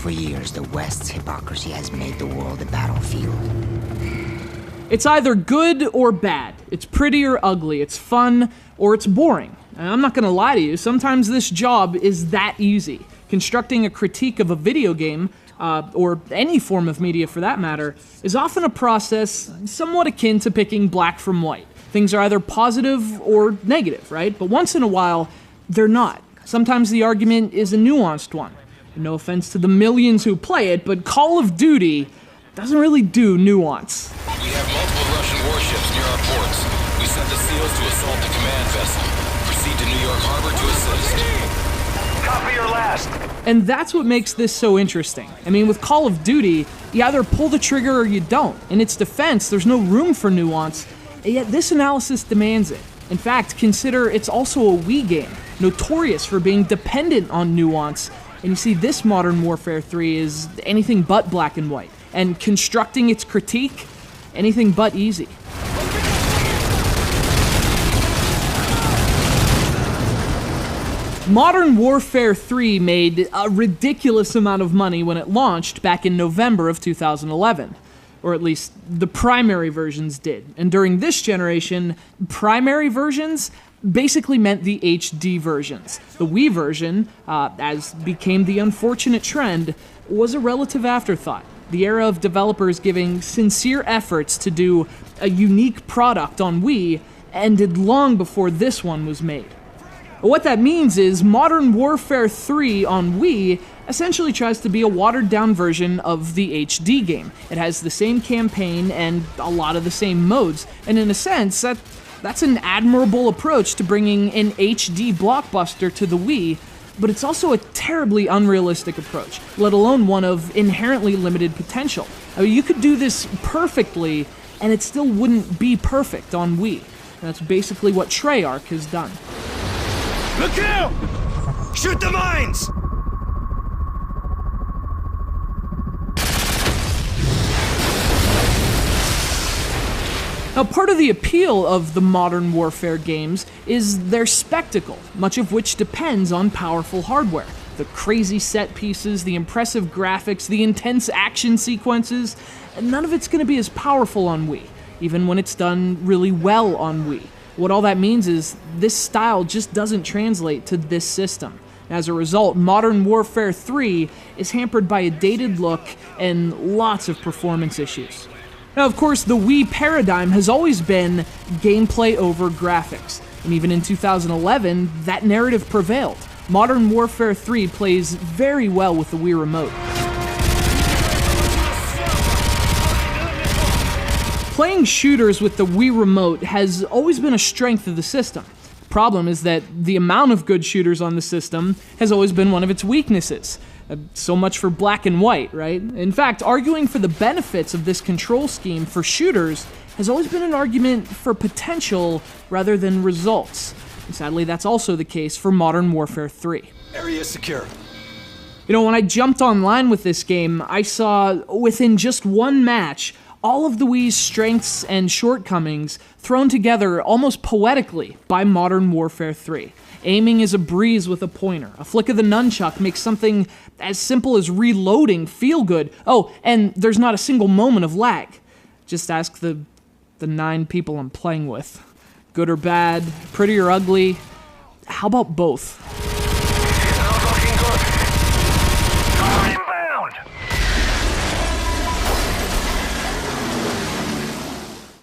For years, the West's hypocrisy has made the world a battlefield. It's either good or bad. It's pretty or ugly. It's fun or it's boring. And I'm not gonna lie to you, sometimes this job is that easy. Constructing a critique of a video game, or any form of media for that matter, is often a process somewhat akin to picking black from white. Things are either positive or negative, right? But once in a while, they're not. Sometimes the argument is a nuanced one. No offense to the millions who play it, but Call of Duty doesn't really do nuance. We have multiple Russian warships near our ports. We sent the SEALs to assault the command vessel. Proceed to New York Harbor to assist. Copy your last. And that's what makes this so interesting. I mean, with Call of Duty, you either pull the trigger or you don't. In its defense, there's no room for nuance, and yet this analysis demands it. In fact, consider it's also a Wii game, notorious for being dependent on nuance. And you see, this Modern Warfare 3 is anything but black and white, and constructing its critique, anything but easy. Modern Warfare 3 made a ridiculous amount of money when it launched back in November of 2011. Or at least the primary versions did. And during this generation, primary versions basically meant the HD versions. The Wii version, as became the unfortunate trend, was a relative afterthought. The era of developers giving sincere efforts to do a unique product on Wii ended long before this one was made. What that means is Modern Warfare 3 on Wii essentially tries to be a watered-down version of the HD game. It has the same campaign and a lot of the same modes, and in a sense, that's an admirable approach to bringing an HD blockbuster to the Wii, but it's also a terribly unrealistic approach, let alone one of inherently limited potential. I mean, you could do this perfectly, and it still wouldn't be perfect on Wii. That's basically what Treyarch has done. Look out! Shoot the mines! Now, part of the appeal of the Modern Warfare games is their spectacle, much of which depends on powerful hardware. The crazy set pieces, the impressive graphics, the intense action sequences, and none of it's going to be as powerful on Wii, even when it's done really well on Wii. What all that means is this style just doesn't translate to this system. As a result, Modern Warfare 3 is hampered by a dated look and lots of performance issues. Now, of course, the Wii paradigm has always been gameplay over graphics, and even in 2011, that narrative prevailed. Modern Warfare 3 plays very well with the Wii Remote. Playing shooters with the Wii Remote has always been a strength of the system. The problem is that the amount of good shooters on the system has always been one of its weaknesses. So much for black and white, right? In fact, arguing for the benefits of this control scheme for shooters has always been an argument for potential rather than results. And sadly, that's also the case for Modern Warfare 3. Area secure. You know, when I jumped online with this game, I saw, within just one match, all of the Wii's strengths and shortcomings thrown together almost poetically by Modern Warfare 3. Aiming is a breeze with a pointer. A flick of the nunchuck makes something as simple as reloading feel good. Oh, and there's not a single moment of lag. Just ask the 9 people I'm playing with. Good or bad, pretty or ugly, how about both?